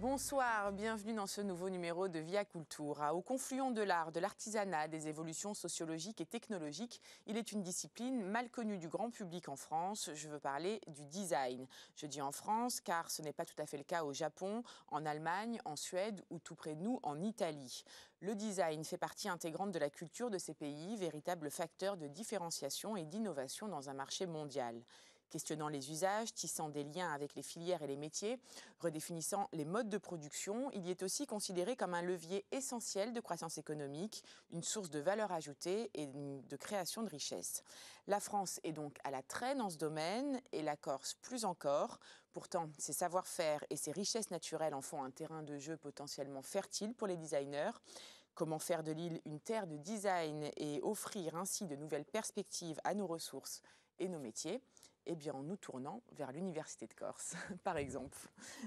Bonsoir, bienvenue dans ce nouveau numéro de Via Cultura. Au confluent de l'art, de l'artisanat, des évolutions sociologiques et technologiques, il est une discipline mal connue du grand public en France. Je veux parler du design. Je dis en France car ce n'est pas tout à fait le cas au Japon, en Allemagne, en Suède ou tout près de nous, en Italie. Le design fait partie intégrante de la culture de ces pays, véritable facteur de différenciation et d'innovation dans un marché mondial. Questionnant les usages, tissant des liens avec les filières et les métiers, redéfinissant les modes de production, il y est aussi considéré comme un levier essentiel de croissance économique, une source de valeur ajoutée et de création de richesses. La France est donc à la traîne dans ce domaine et la Corse plus encore. Pourtant, ses savoir-faire et ses richesses naturelles en font un terrain de jeu potentiellement fertile pour les designers. Comment faire de l'île une terre de design et offrir ainsi de nouvelles perspectives à nos ressources et nos métiers? Eh bien, en nous tournant vers l'Université de Corse, par exemple.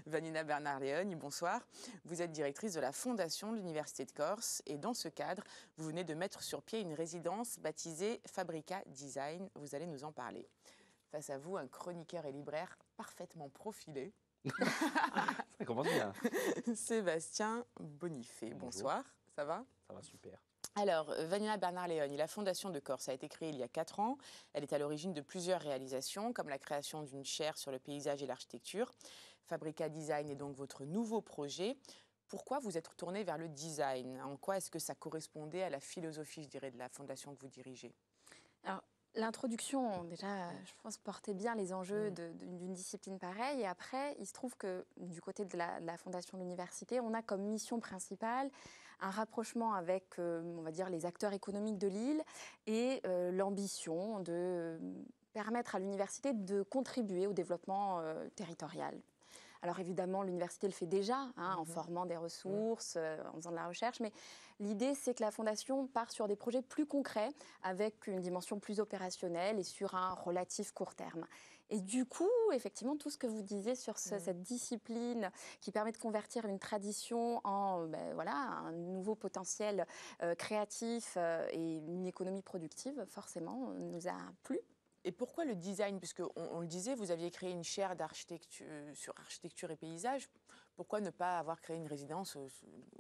Vanina Bernard-Léogne, bonsoir. Vous êtes directrice de la Fondation de l'Université de Corse et dans ce cadre, vous venez de mettre sur pied une résidence baptisée Fabrica Design. Vous allez nous en parler. Face à vous, un chroniqueur et libraire parfaitement profilé. Ça commence bien. Sébastien Bonifay, bonsoir. Ça va? Ça va super. Alors, Vanina Bernard-Léogne, la Fondation de Corse a été créée il y a 4 ans. Elle est à l'origine de plusieurs réalisations, comme la création d'une chaire sur le paysage et l'architecture. Fabrica Design est donc votre nouveau projet. Pourquoi vous êtes tourné vers le design? En quoi est-ce que ça correspondait à la philosophie, je dirais, de la Fondation que vous dirigez? Alors, l'introduction, déjà, je pense, portait bien les enjeux d'une discipline pareille. Et après, il se trouve que du côté de la Fondation de l'Université, on a comme mission principale un rapprochement avec, on va dire, les acteurs économiques de l'île et l'ambition de permettre à l'université de contribuer au développement territorial. Alors évidemment, l'université le fait déjà, en formant des ressources, en faisant de la recherche, mais l'idée, c'est que la Fondation part sur des projets plus concrets, avec une dimension plus opérationnelle et sur un relatif court terme. Et du coup, effectivement, tout ce que vous disiez sur cette discipline qui permet de convertir une tradition en voilà, un nouveau potentiel créatif et une économie productive, forcément, nous a plu. Et pourquoi le design? Puisqu'on le disait, vous aviez créé une chaire d'architecture sur architecture et paysage. Pourquoi ne pas avoir créé une résidence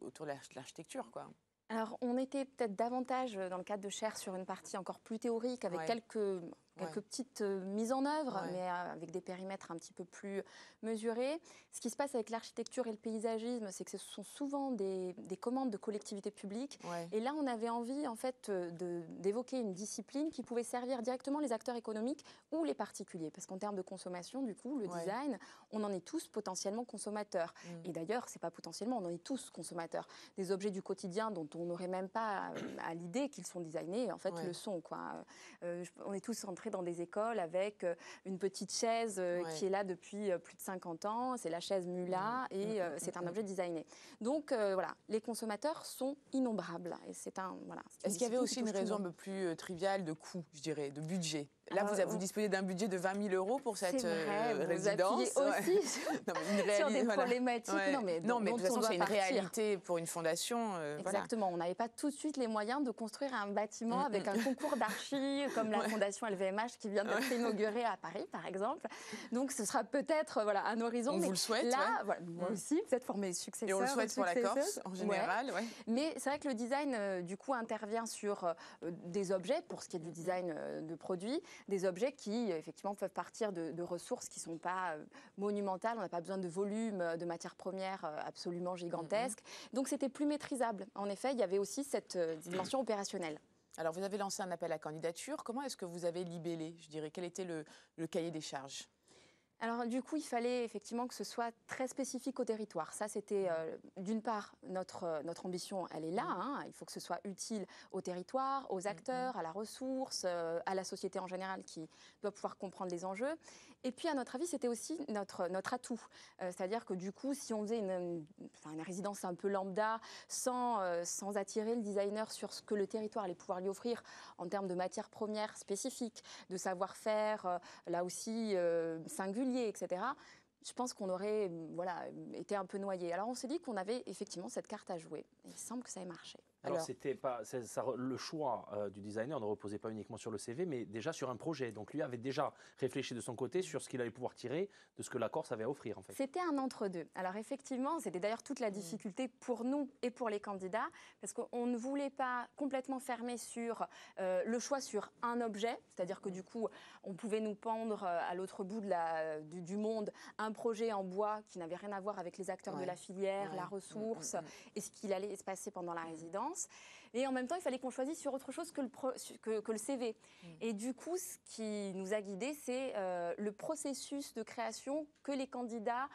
autour de l'architecture, quoi? Alors, on était peut-être davantage dans le cadre de chaires sur une partie encore plus théorique, avec quelques petites mises en œuvre, mais avec des périmètres un petit peu plus mesurés. Ce qui se passe avec l'architecture et le paysagisme, c'est que ce sont souvent des commandes de collectivités publiques. Et là, on avait envie, en fait, d'évoquer une discipline qui pouvait servir directement les acteurs économiques ou les particuliers. Parce qu'en termes de consommation, du coup, le design, on en est tous potentiellement consommateurs. Et d'ailleurs, c'est pas potentiellement, on en est tous consommateurs. Des objets du quotidien dont on n'aurait même pas à l'idée qu'ils sont designés, en fait, le sont, quoi. On est tous rentrés dans des écoles avec une petite chaise qui est là depuis plus de 50 ans. C'est la chaise Mula et c'est un objet designé. Donc voilà, les consommateurs sont innombrables. Et c'est un, voilà, est-ce qu'il y avait aussi une raison un peu plus triviale de coût, je dirais, de budget? Là, vous disposez d'un budget de 20 000 € pour cette résidence. Vous appuyez aussi sur des problématiques. Non, mais de toute façon, c'est une réalité pour une fondation. Exactement. On n'avait pas tout de suite les moyens de construire un bâtiment avec un concours d'archi, comme la fondation LVMH qui vient d'être inaugurée à Paris, par exemple. Donc, ce sera peut-être un horizon. On vous le souhaite. Là, moi aussi, peut-être pour mes successeurs. Et on le souhaite pour la Corse, en général. Mais c'est vrai que le design, du coup, intervient sur des objets, pour ce qui est du design de produits, des objets qui, effectivement, peuvent partir de ressources qui ne sont pas monumentales. On n'a pas besoin de volume de matières premières absolument gigantesques. Donc, c'était plus maîtrisable. En effet, il y avait aussi cette dimension opérationnelle. Alors, vous avez lancé un appel à candidature. Comment est-ce que vous avez libellé, je dirais, quel était le cahier des charges? Alors du coup, il fallait effectivement que ce soit très spécifique au territoire. Ça, c'était d'une part notre ambition, elle est là. Il faut que ce soit utile au territoire, aux acteurs, à la ressource, à la société en général qui doit pouvoir comprendre les enjeux. Et puis, à notre avis, c'était aussi notre atout. C'est-à-dire que du coup, si on faisait une résidence un peu lambda, sans attirer le designer sur ce que le territoire allait pouvoir lui offrir en termes de matières premières spécifiques, de savoir-faire, là aussi singulier, etc. Je pense qu'on aurait été un peu noyé. Alors on s'est dit qu'on avait effectivement cette carte à jouer. Et il semble que ça ait marché. Alors, c'était pas, le choix du designer ne reposait pas uniquement sur le CV, mais déjà sur un projet. Donc, lui avait déjà réfléchi de son côté sur ce qu'il allait pouvoir tirer de ce que la Corse avait à offrir, en fait. C'était un entre-deux. Alors effectivement, c'était d'ailleurs toute la difficulté pour nous et pour les candidats, parce qu'on ne voulait pas complètement fermer sur le choix sur un objet, c'est-à-dire que du coup, on pouvait nous pendre à l'autre bout du monde un projet en bois qui n'avait rien à voir avec les acteurs de la filière, la ressource et ce qu'il allait se passer pendant la résidence. Et en même temps, il fallait qu'on choisisse sur autre chose que le CV. Et du coup, ce qui nous a guidés, c'est le processus de création que les candidats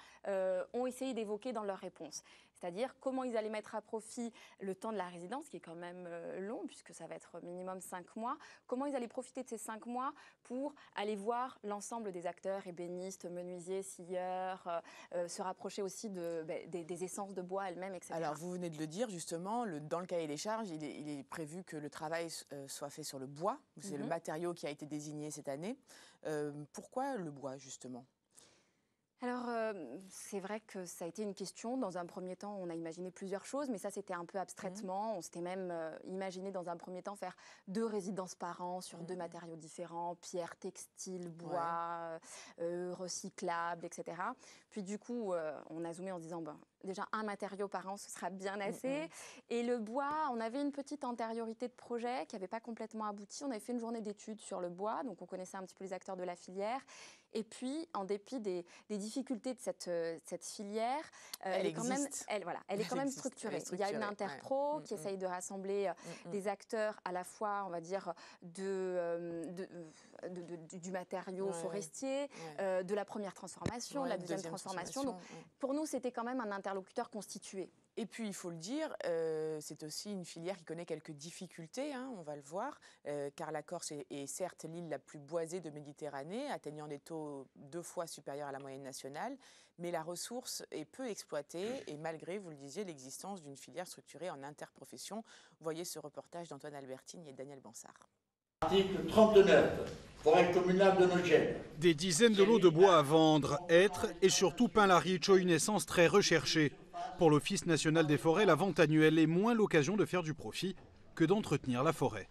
ont essayé d'évoquer dans leurs réponses. C'est-à-dire comment ils allaient mettre à profit le temps de la résidence, qui est quand même long, puisque ça va être minimum 5 mois. Comment ils allaient profiter de ces 5 mois pour aller voir l'ensemble des acteurs, ébénistes, menuisiers, scieurs, se rapprocher aussi des essences de bois elles-mêmes, etc. Alors, vous venez de le dire, justement, dans le cahier des charges, il est prévu que le travail soit fait sur le bois. C'est le matériau qui a été désigné cette année. Pourquoi le bois, justement ? Alors, c'est vrai que ça a été une question. Dans un premier temps, on a imaginé plusieurs choses, mais ça, c'était un peu abstraitement. On s'était même imaginé, dans un premier temps, faire 2 résidences par an sur 2 matériaux différents, pierre, textile, bois, recyclable, etc. Puis du coup, on a zoomé en se disant, déjà, un matériau par an, ce sera bien assez. Et le bois, on avait une petite antériorité de projet qui n'avait pas complètement abouti. On avait fait une journée d'études sur le bois, donc on connaissait un petit peu les acteurs de la filière. Et puis, en dépit des difficultés de cette filière, elle est quand même structurée. Il y a une interpro qui essaye de rassembler des acteurs à la fois, on va dire, du matériau forestier, de la première transformation, de la deuxième transformation. Donc, pour nous, c'était quand même un interlocuteur constitué. Et puis, il faut le dire, c'est aussi une filière qui connaît quelques difficultés, on va le voir, car la Corse est certes l'île la plus boisée de Méditerranée, atteignant des taux 2 fois supérieurs à la moyenne nationale, mais la ressource est peu exploitée et malgré, vous le disiez, l'existence d'une filière structurée en interprofession. Voyez ce reportage d'Antoine Albertine et Daniel Bansard. Article 39, forêt communale de Nogent. Des dizaines de lots de bois à vendre, hêtres et surtout pin laricho, une essence très recherchée. Pour l'Office national des forêts, la vente annuelle est moins l'occasion de faire du profit que d'entretenir la forêt.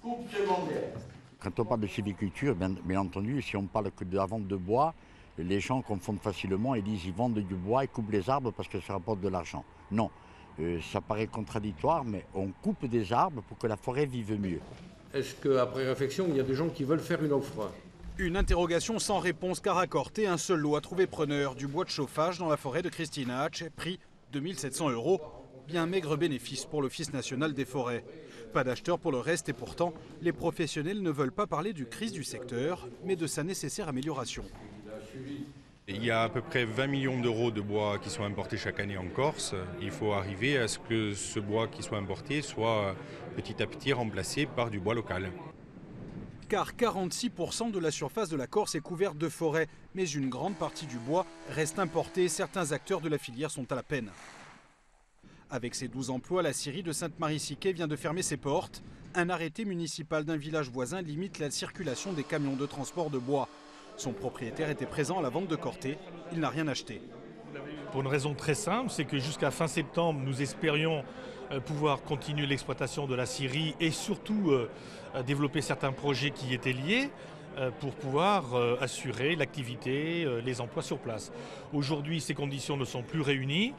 Coupe secondaire. Quand on parle de sylviculture, bien entendu, si on parle que de la vente de bois, les gens confondent facilement et disent ils vendent du bois et coupent les arbres parce que ça rapporte de l'argent. Non, ça paraît contradictoire, mais on coupe des arbres pour que la forêt vive mieux. Est-ce qu'après réflexion, il y a des gens qui veulent faire une offre ? Une interrogation sans réponse car à Corté, un seul lot a trouvé preneur, du bois de chauffage dans la forêt de Christinach, prix 2 700 €. Bien maigre bénéfice pour l'Office national des forêts. Pas d'acheteurs pour le reste et pourtant, les professionnels ne veulent pas parler du crise du secteur, mais de sa nécessaire amélioration. Il y a à peu près 20 millions d'euros de bois qui sont importés chaque année en Corse. Il faut arriver à ce que ce bois qui soit importé soit petit à petit remplacé par du bois local. Car 46% de la surface de la Corse est couverte de forêts, mais une grande partie du bois reste importé et certains acteurs de la filière sont à la peine. Avec ses 12 emplois, la scierie de Sainte-Marie-Siquet vient de fermer ses portes. Un arrêté municipal d'un village voisin limite la circulation des camions de transport de bois. Son propriétaire était présent à la vente de Corté, il n'a rien acheté. Pour une raison très simple, c'est que jusqu'à fin septembre, nous espérions pouvoir continuer l'exploitation de la scierie et surtout développer certains projets qui y étaient liés pour pouvoir assurer l'activité, les emplois sur place. Aujourd'hui, ces conditions ne sont plus réunies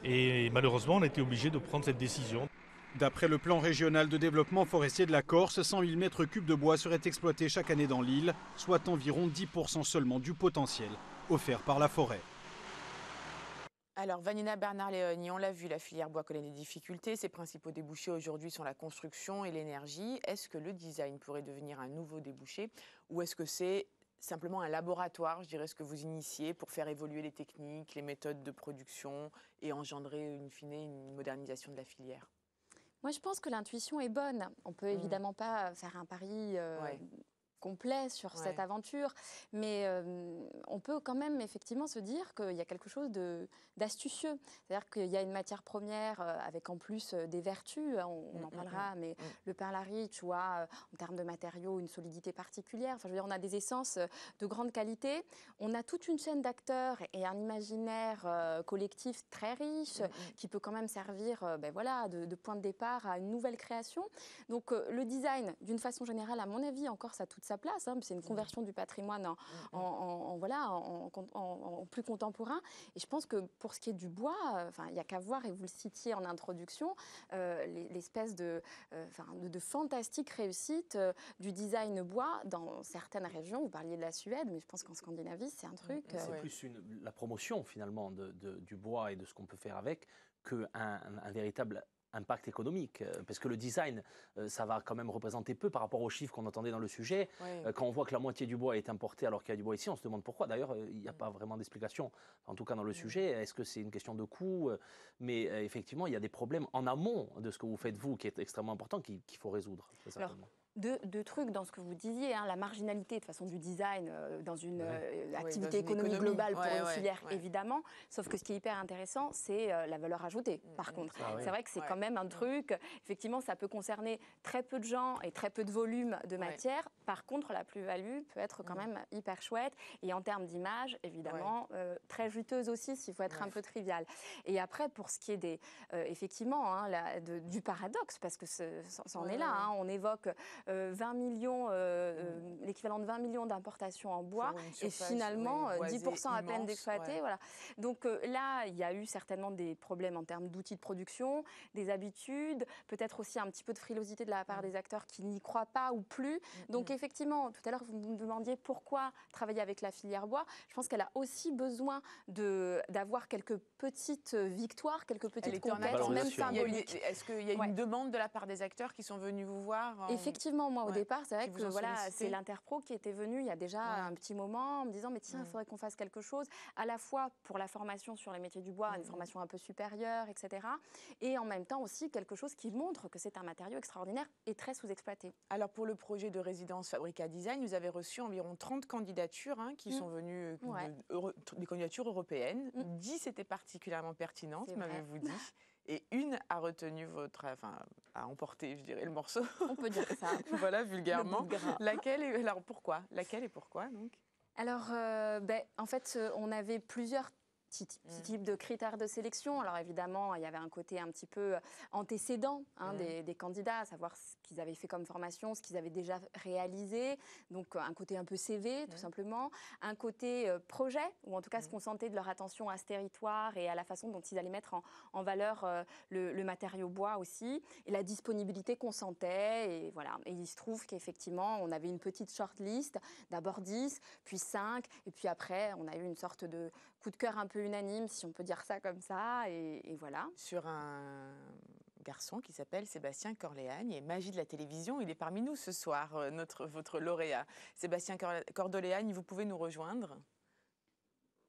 et malheureusement, on a été obligé de prendre cette décision. D'après le plan régional de développement forestier de la Corse, 100 000 mètres cubes de bois seraient exploités chaque année dans l'île, soit environ 10% seulement du potentiel offert par la forêt. Alors, Vanina Bernard-Léoni, on l'a vu, la filière bois connaît des difficultés. Ses principaux débouchés aujourd'hui sont la construction et l'énergie. Est-ce que le design pourrait devenir un nouveau débouché ou est-ce que c'est simplement un laboratoire, je dirais, ce que vous initiez pour faire évoluer les techniques, les méthodes de production et engendrer, in fine, une modernisation de la filière ? Moi, je pense que l'intuition est bonne. On ne peut évidemment pas faire un pari complet sur cette aventure, mais on peut quand même effectivement se dire qu'il y a quelque chose d'astucieux. C'est-à-dire qu'il y a une matière première avec en plus des vertus, on en parlera, mais le perlari, tu vois, en termes de matériaux, une solidité particulière. Enfin, je veux dire, on a des essences de grande qualité. On a toute une chaîne d'acteurs et un imaginaire collectif très riche qui peut quand même servir voilà, de point de départ à une nouvelle création. Donc le design, d'une façon générale, à mon avis, encore ça a toute sa place. Hein, c'est une conversion du patrimoine en plus contemporain. Et je pense que pour ce qui est du bois, il n'y a qu'à voir, et vous le citiez en introduction, l'espèce de fantastique réussite du design bois dans certaines régions. Vous parliez de la Suède, mais je pense qu'en Scandinavie, c'est un truc... C'est plus la promotion, finalement, du bois et de ce qu'on peut faire avec qu'un véritable impact économique, parce que le design, ça va quand même représenter peu par rapport aux chiffres qu'on entendait dans le sujet. Quand on voit que la moitié du bois est importé alors qu'il y a du bois ici, on se demande pourquoi. D'ailleurs, il n'y a pas vraiment d'explication, en tout cas dans le sujet. Est-ce que c'est une question de coût? Mais effectivement, il y a des problèmes en amont de ce que vous faites, vous, qui est extrêmement important, qu'il faut résoudre. Deux trucs dans ce que vous disiez, hein, la marginalité de façon du design dans une activité économique globale pour une filière, évidemment. Sauf que ce qui est hyper intéressant, c'est la valeur ajoutée, par contre. C'est vrai que c'est quand même un truc, effectivement, ça peut concerner très peu de gens et très peu de volume de matière. Par contre, la plus-value peut être quand même hyper chouette. Et en termes d'image, évidemment, très juteuse aussi, s'il faut être un peu trivial. Et après, pour ce qui est effectivement, hein, du paradoxe, parce que c'en est là, hein, on évoque... 20 millions, l'équivalent de 20 millions d'importations en bois et finalement 10% à peine d'exploité. Voilà. Donc là, il y a eu certainement des problèmes en termes d'outils de production, des habitudes, peut-être aussi un petit peu de frilosité de la part des acteurs qui n'y croient pas ou plus. Donc effectivement, tout à l'heure, vous me demandiez pourquoi travailler avec la filière bois. Je pense qu'elle a aussi besoin d'avoir quelques petites victoires, quelques petites conquêtes, même symboliques. Est-ce qu'il y a une demande de la part des acteurs qui sont venus vous voir Effectivement, moi au départ, c'est vrai que voilà, c'est l'Interpro qui était venu il y a déjà un petit moment en me disant mais tiens, il faudrait qu'on fasse quelque chose, à la fois pour la formation sur les métiers du bois, une formation un peu supérieure, etc. Et en même temps aussi quelque chose qui montre que c'est un matériau extraordinaire et très sous-exploité. Alors pour le projet de résidence Fabrica Design, vous avez reçu environ 30 candidatures qui sont venues, des candidatures européennes. 10 étaient particulièrement pertinentes, m'avez-vous dit. Et une a retenu a emporté, je dirais, le morceau. On peut dire ça. Voilà, vulgairement. Alors pourquoi? Laquelle et pourquoi donc? Alors, en fait, on avait plusieurs types de critères de sélection. Alors évidemment, il y avait un côté un petit peu antécédent des candidats, à savoir ce qu'ils avaient fait comme formation, ce qu'ils avaient déjà réalisé. Donc un côté un peu CV, tout simplement. Un côté projet, ou en tout cas se concentrer de leur attention à ce territoire et à la façon dont ils allaient mettre en valeur le matériau bois aussi. Et la disponibilité qu'on sentait. Et voilà. Et il se trouve qu'effectivement, on avait une petite shortlist, d'abord 10, puis 5. Et puis après, on a eu une sorte de coup de cœur un peu unanime, si on peut dire ça comme ça, et voilà. Sur un garçon qui s'appelle Sébastien Corléagne, et magie de la télévision, il est parmi nous ce soir, votre lauréat. Sébastien Corléagne, vous pouvez nous rejoindre?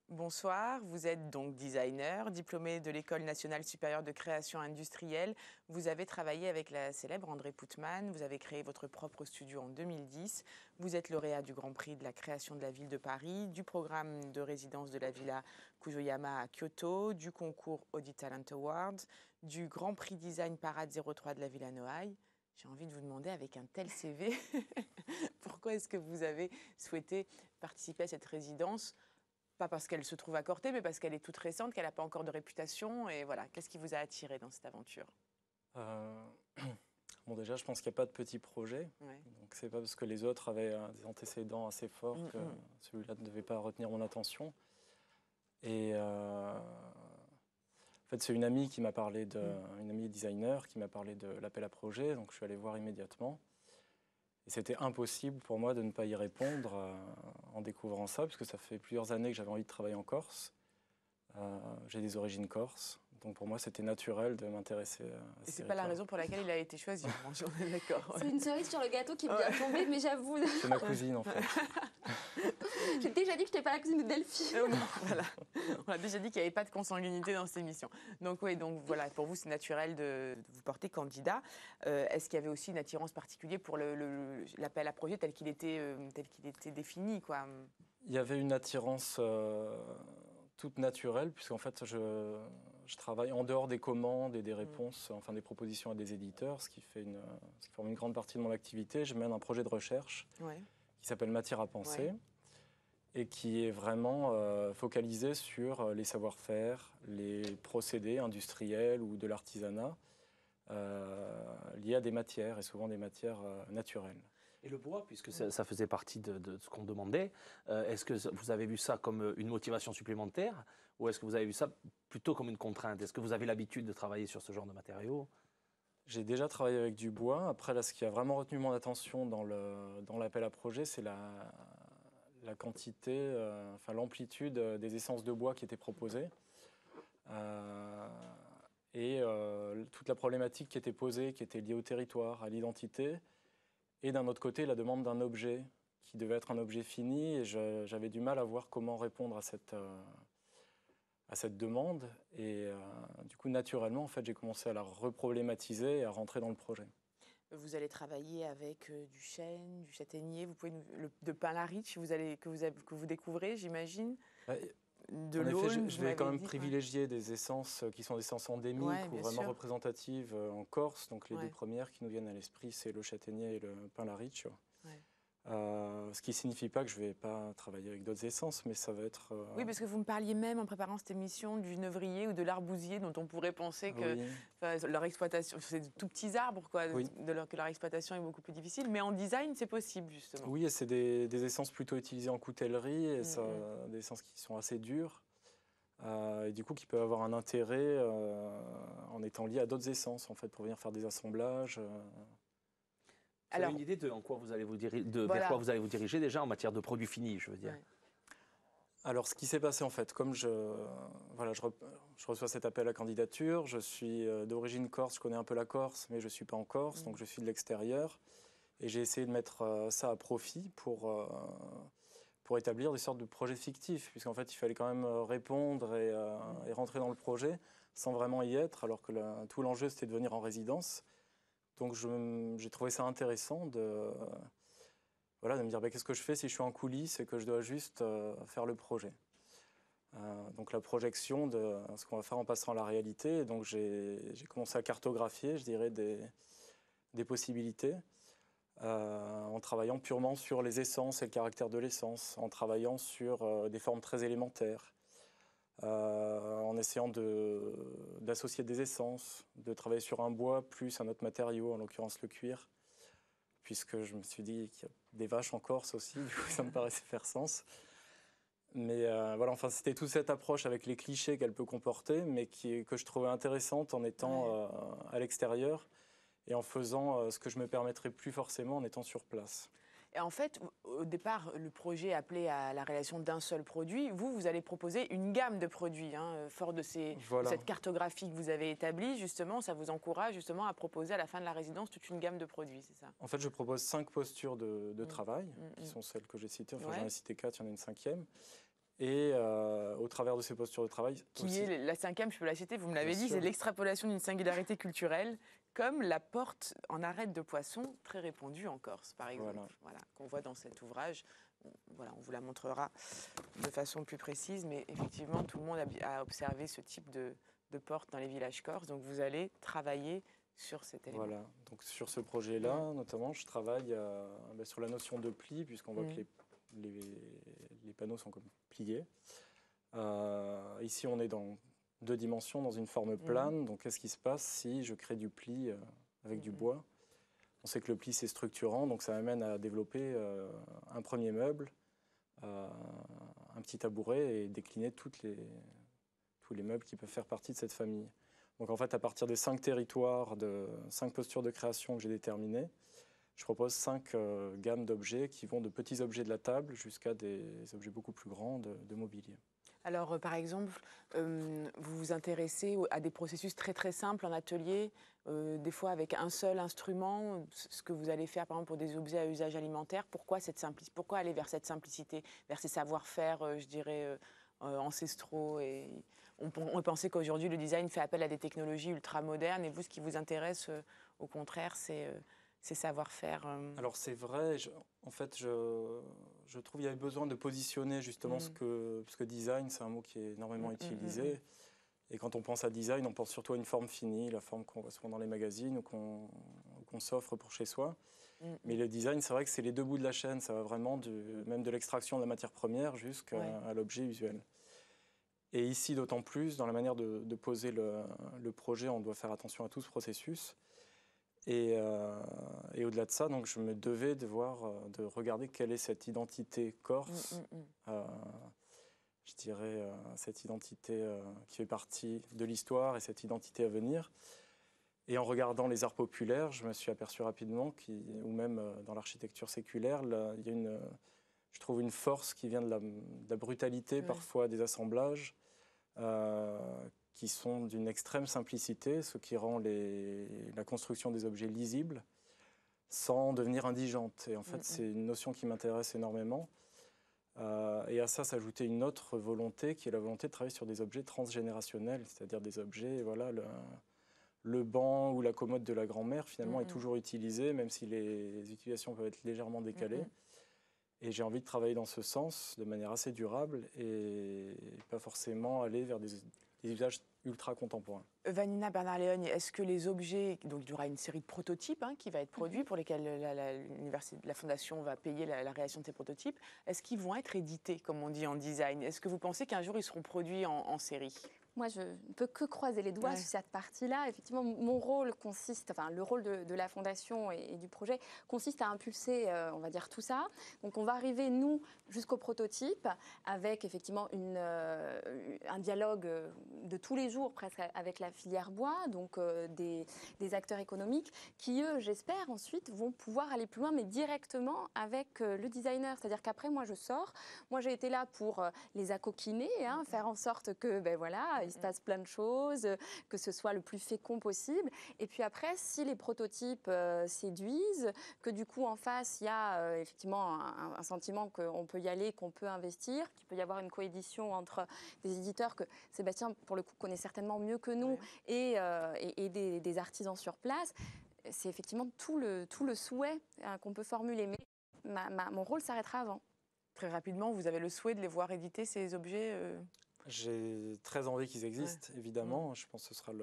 Bonsoir, vous êtes donc designer, diplômé de l'École nationale supérieure de création industrielle. Vous avez travaillé avec la célèbre André Putman, vous avez créé votre propre studio en 2010. Vous êtes lauréat du Grand Prix de la création de la ville de Paris, du programme de résidence de la Villa Kujoyama à Kyoto, du concours Audi Talent Awards, du Grand Prix Design Parade 03 de la Villa Noailles. J'ai envie de vous demander, avec un tel CV, pourquoi est-ce que vous avez souhaité participer à cette résidence? Pas parce qu'elle se trouve à Corté, mais parce qu'elle est toute récente, qu'elle n'a pas encore de réputation. Et voilà, qu'est-ce qui vous a attiré dans cette aventure? Bon, déjà, je pense qu'il n'y a pas de petit projet. Donc, c'est pas parce que les autres avaient des antécédents assez forts que celui-là ne devait pas retenir mon attention. Et en fait, c'est une amie qui m'a parlé une amie designer qui m'a parlé de l'appel à projet. Donc, je suis allé voir immédiatement. Et c'était impossible pour moi de ne pas y répondre en découvrant ça, parce que ça fait plusieurs années que j'avais envie de travailler en Corse. J'ai des origines corses, Donc pour moi, c'était naturel de m'intéresser à Et ce c'est pas la territoire. raison pour laquelle il a été choisi, on est d'accord. C'est une cerise sur le gâteau qui me vient tomber, mais j'avoue. C'est ma cousine, en fait. J'ai déjà dit que je n'étais pas la cousine de Delphi. Non, voilà. On a déjà dit qu'il n'y avait pas de consanguinité dans cette émission. Donc oui, donc voilà, pour vous c'est naturel de vous porter candidat. Est-ce qu'il y avait aussi une attirance particulière pour l'appel à projet tel qu'il était défini, quoi? Il y avait une attirance toute naturelle, puisqu'en fait, je travaille en dehors des commandes et des réponses, enfin des propositions à des éditeurs, ce qui forme une grande partie de mon activité. Je mène un projet de recherche qui s'appelle Matière à penser et qui est vraiment focalisé sur les savoir-faire, les procédés industriels ou de l'artisanat liés à des matières, et souvent des matières naturelles. Et le bois, puisque ça faisait partie de ce qu'on demandait, est-ce que vous avez vu ça comme une motivation supplémentaire ou est-ce que vous avez vu ça plutôt comme une contrainte? Est-ce que vous avez l'habitude de travailler sur ce genre de matériaux? J'ai déjà travaillé avec du bois. Après, là, ce qui a vraiment retenu mon attention dans l'appel à projet, c'est la quantité, enfin l'amplitude des essences de bois qui étaient proposées. Et toute la problématique qui était posée, qui était liée au territoire, à l'identité. Et d'un autre côté, la demande d'un objet qui devait être un objet fini. Et j'avais du mal à voir comment répondre à cette demande. Et du coup, naturellement, en fait, j'ai commencé à la reproblématiser et à rentrer dans le projet. Vous allez travailler avec du chêne, du châtaignier, de pin Larich que vous découvrez, j'imagine. De l'aulne, je vais quand même privilégier des essences qui sont des essences endémiques ou vraiment représentatives en Corse. Donc les deux premières qui nous viennent à l'esprit, c'est le châtaignier et le pin Larich. Ce qui ne signifie pas que je ne vais pas travailler avec d'autres essences, mais ça va être... Oui, parce que vous me parliez même en préparant cette émission du genévrier ou de l'arbousier dont on pourrait penser que leur exploitation, c'est de tout petits arbres, quoi, que leur exploitation est beaucoup plus difficile, mais en design, c'est possible, justement. Oui, et c'est des essences plutôt utilisées en coutellerie, et des essences qui sont assez dures, et du coup qui peuvent avoir un intérêt en étant liées à d'autres essences, en fait, pour venir faire des assemblages. Vous avez une idée de vers quoi vous allez vous diriger déjà en matière de produits finis, je veux dire. Alors, ce qui s'est passé en fait, comme je reçois cet appel à candidature, je suis d'origine corse, je connais un peu la Corse, mais je ne suis pas en Corse, donc je suis de l'extérieur. Et j'ai essayé de mettre ça à profit pour établir des sortes de projets fictifs, puisqu'en fait, il fallait quand même répondre et rentrer dans le projet sans vraiment y être, alors que tout l'enjeu, c'était de venir en résidence. Donc j'ai trouvé ça intéressant de me dire qu'est-ce que je fais si je suis en coulisses et que je dois juste faire le projet. Donc la projection de ce qu'on va faire en passant à la réalité. Et donc j'ai commencé à cartographier, je dirais, des possibilités en travaillant purement sur les essences et le caractère de l'essence, en travaillant sur des formes très élémentaires. En essayant d'associer des essences, de travailler sur un bois plus un autre matériau, en l'occurrence le cuir, puisque je me suis dit qu'il y a des vaches en Corse aussi, du coup ça me paraissait faire sens. Mais c'était toute cette approche avec les clichés qu'elle peut comporter, mais que je trouvais intéressante en étant à l'extérieur et en faisant ce que je me permettrais plus forcément en étant sur place. Et en fait, au départ, le projet appelait à la réalisation d'un seul produit. Vous allez proposer une gamme de produits, fort de cette cartographie que vous avez établie. Justement, ça vous encourage justement à proposer à la fin de la résidence toute une gamme de produits, c'est ça? En fait, je propose 5 postures de travail, qui sont celles que j'ai citées. Enfin, j'en ai cité 4, il y en a une 5e. Et au travers de ces postures de travail... Est la 5e, je peux la citer, vous me l'avez dit, c'est l'extrapolation d'une singularité culturelle, comme la porte en arête de poisson, très répandue en Corse, par exemple, qu'on voit dans cet ouvrage. On vous la montrera de façon plus précise, mais effectivement, tout le monde a observé ce type de porte dans les villages corses, donc vous allez travailler sur cet élément. Voilà, donc sur ce projet-là, notamment, je travaille sur la notion de pli, puisqu'on voit que les panneaux sont comme pliés. Ici, on est dans 2 dimensions, dans une forme plane. Donc, qu'est-ce qui se passe si je crée du pli avec du bois? On sait que le pli, c'est structurant, donc ça m'amène à développer un premier meuble, un petit tabouret et décliner tous les meubles qui peuvent faire partie de cette famille. Donc, en fait, à partir des 5 territoires, de 5 postures de création que j'ai déterminées, je propose 5 gammes d'objets qui vont de petits objets de la table jusqu'à des objets beaucoup plus grands de mobilier. Alors, par exemple, vous vous intéressez à des processus très très simples en atelier, des fois avec un seul instrument, ce que vous allez faire par exemple pour des objets à usage alimentaire. Pourquoi pourquoi aller vers cette simplicité, vers ces savoir-faire, je dirais, ancestraux on peut penser qu'aujourd'hui le design fait appel à des technologies ultra modernes, et vous, ce qui vous intéresse, au contraire, c'est ces savoir-faire. Alors c'est vrai, en fait, je trouve qu'il y avait besoin de positionner justement parce que design, c'est un mot qui est énormément utilisé. Et quand on pense à design, on pense surtout à une forme finie, la forme qu'on voit souvent dans les magazines ou qu'on s'offre pour chez soi. Mais le design, c'est vrai que c'est les deux bouts de la chaîne, ça va vraiment même de l'extraction de la matière première jusqu'à l'objet usuel. Et ici, d'autant plus, dans la manière de poser le projet, on doit faire attention à tout ce processus. Et au-delà de ça, donc, je me devais de regarder quelle est cette identité corse, je dirais cette identité qui fait partie de l'histoire et cette identité à venir. Et en regardant les arts populaires, je me suis aperçu rapidement, ou même dans l'architecture séculaire, il y a je trouve une force qui vient de la brutalité parfois des assemblages, qui sont d'une extrême simplicité, ce qui rend la construction des objets lisibles sans devenir indigente. Et en fait, c'est une notion qui m'intéresse énormément. Et à ça s'ajoutait une autre volonté, qui est la volonté de travailler sur des objets transgénérationnels, c'est-à-dire des objets, voilà, le banc ou la commode de la grand-mère, finalement, est toujours utilisé, même si les utilisations peuvent être légèrement décalées. Et j'ai envie de travailler dans ce sens, de manière assez durable, et pas forcément aller vers des usages ultra contemporains. Vanina Bernard-Léogne, est-ce que les objets, donc il y aura une série de prototypes qui va être produit, pour lesquels la Fondation va payer la réalisation de ces prototypes, est-ce qu'ils vont être édités, comme on dit en design? Est-ce que vous pensez qu'un jour ils seront produits en série? Moi, je ne peux que croiser les doigts sur cette partie-là. Effectivement, mon rôle consiste, enfin, le rôle de la Fondation et du projet consiste à impulser, on va dire, tout ça. Donc, on va arriver, nous, jusqu'au prototype, avec effectivement un dialogue de tous les jours, presque, avec la filière bois, donc des acteurs économiques, qui, eux, j'espère, ensuite, vont pouvoir aller plus loin, mais directement avec le designer. C'est-à-dire qu'après, moi, je sors. Moi, j'ai été là pour les accoquiner, faire en sorte que, ben voilà, il se passe plein de choses, que ce soit le plus fécond possible. Et puis après, si les prototypes séduisent, que du coup, en face, il y a effectivement un sentiment qu'on peut y aller, qu'on peut investir, qu'il peut y avoir une coédition entre des éditeurs que Sébastien, pour le coup, connaît certainement mieux que nous, et des artisans sur place. C'est effectivement tout le souhait qu'on peut formuler. Mais mon rôle s'arrêtera avant. Très rapidement, vous avez le souhait de les voir éditer, ces objets J'ai très envie qu'ils existent, évidemment. Je pense que ce sera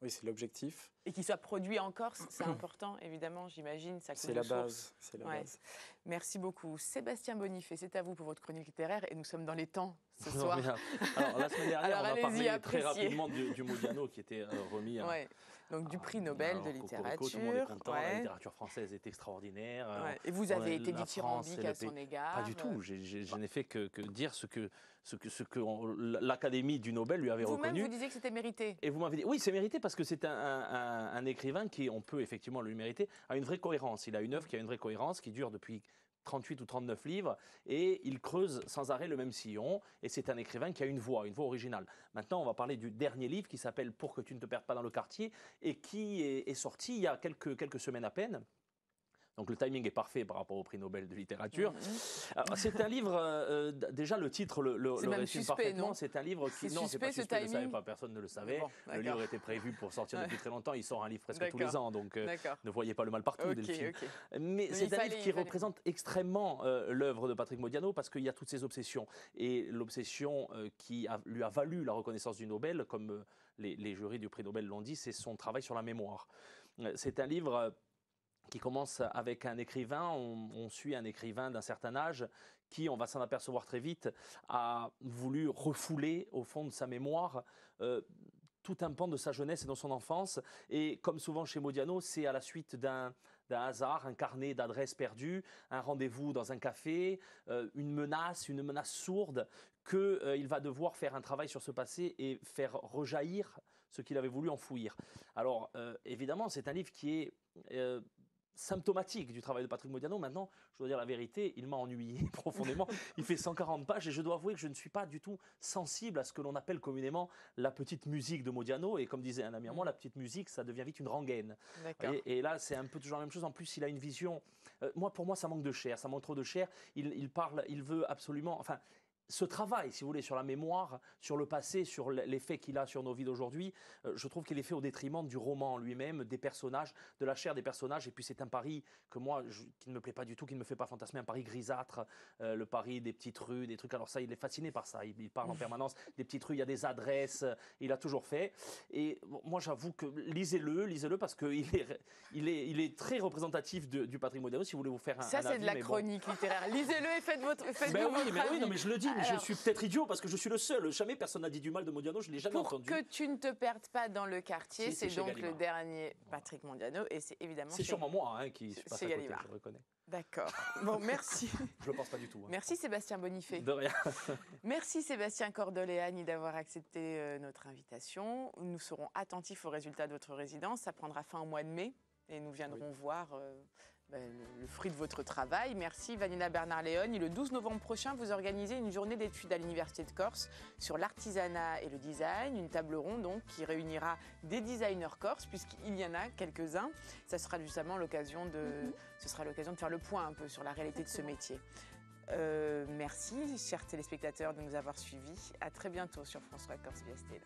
c'est l'objectif. Et qu'ils soient produits en Corse, c'est important, évidemment, j'imagine. C'est la base. Base. Merci beaucoup. Sébastien Bonifay, c'est à vous pour votre chronique littéraire, et nous sommes dans les temps ce soir. Alors, la semaine dernière, on a parlé très appréciez. Rapidement du Modiano qui était remis. Donc du prix Nobel de littérature. Tout le monde est content, la littérature française est extraordinaire. Et vous avez été dithyrambique à son égard. Pas du tout, je n'ai fait que dire ce que l'Académie du Nobel lui avait reconnu. Vous-même, vous disiez que c'était mérité. Et vous m'avez dit, oui, c'est mérité parce que c'est un écrivain qui, on peut effectivement le mériter, a une vraie cohérence. Il a une œuvre qui a une vraie cohérence, qui dure depuis 38 ou 39 livres, et il creuse sans arrêt le même sillon, et c'est un écrivain qui a une voix originale. Maintenant, on va parler du dernier livre qui s'appelle « Pour que tu ne te perdes pas dans le quartier », et qui est sorti il y a quelques semaines à peine. Donc le timing est parfait par rapport au prix Nobel de littérature. C'est un livre, déjà le titre le résume parfaitement. C'est un livre qui... Non, c'est pas suspect, je ne savais pas, personne ne le savait. Bon, le livre était prévu pour sortir depuis très longtemps. Il sort un livre presque tous les ans, donc ne voyez pas le mal partout, Delphine. Mais c'est un livre qui représente extrêmement l'œuvre de Patrick Modiano, parce qu'il y a toutes ses obsessions. Et l'obsession qui lui a valu la reconnaissance du Nobel, comme les jurys du prix Nobel l'ont dit, c'est son travail sur la mémoire. C'est un livre qui commence avec un écrivain, on suit un écrivain d'un certain âge qui, on va s'en apercevoir très vite, a voulu refouler au fond de sa mémoire tout un pan de sa jeunesse et de son enfance. Et comme souvent chez Modiano, c'est à la suite d'un hasard, un carnet d'adresses perdues, un rendez-vous dans un café, une menace sourde, qu'il va devoir faire un travail sur ce passé et faire rejaillir ce qu'il avait voulu enfouir. Alors, évidemment, c'est un livre qui est symptomatique du travail de Patrick Modiano. Maintenant, je dois dire la vérité, il m'a ennuyé profondément. Il fait 140 pages et je dois avouer que je ne suis pas du tout sensible à ce que l'on appelle communément la petite musique de Modiano. Et comme disait un ami à moi, la petite musique, ça devient vite une rengaine. Et là, c'est un peu toujours la même chose. En plus, il a une vision... pour moi, ça manque de chair. Ça manque trop de chair. Il parle, il veut absolument... Enfin, ce travail, si vous voulez, sur la mémoire, sur le passé, sur l'effet qu'il a sur nos vies d'aujourd'hui, je trouve qu'il est fait au détriment du roman lui-même, des personnages, de la chair des personnages. Et puis c'est un Paris que moi, qui ne me plaît pas du tout, qui ne me fait pas fantasmer, un Paris grisâtre, le Paris des petites rues, des trucs. Alors ça, il est fasciné par ça. Il parle en permanence des petites rues, il y a des adresses, il a toujours fait. Et moi, j'avoue que lisez-le parce qu'il est très représentatif du Patrick Modiano, si vous voulez vous faire un Ça, c'est de la chronique littéraire. Lisez-le et faites votre oui, non, mais je le dis. Alors, je suis peut-être idiot parce que je suis le seul. Jamais personne n'a dit du mal de Modiano, je ne l'ai jamais entendu. Pour que tu ne te perdes pas dans le quartier, c'est donc Gallimard. Le dernier Patrick Modiano et c'est évidemment... C'est sûrement moi qui suis passé à côté, je reconnais. D'accord. Bon, merci. Je ne le pense pas du tout. Merci Sébastien Bonifay. De rien. Merci Sébastien Cordoleani d'avoir accepté notre invitation. Nous serons attentifs aux résultats de votre résidence. Ça prendra fin au mois de mai et nous viendrons voir... le fruit de votre travail. Merci Vanina Bernard-Léon. Le 12 novembre prochain, vous organisez une journée d'études à l'Université de Corse sur l'artisanat et le design, une table ronde donc qui réunira des designers corses, puisqu'il y en a quelques-uns. Ça sera justement l'occasion de faire le point un peu sur la réalité de ce métier. Merci, chers téléspectateurs, de nous avoir suivis. À très bientôt sur France 3 Corse via Stella.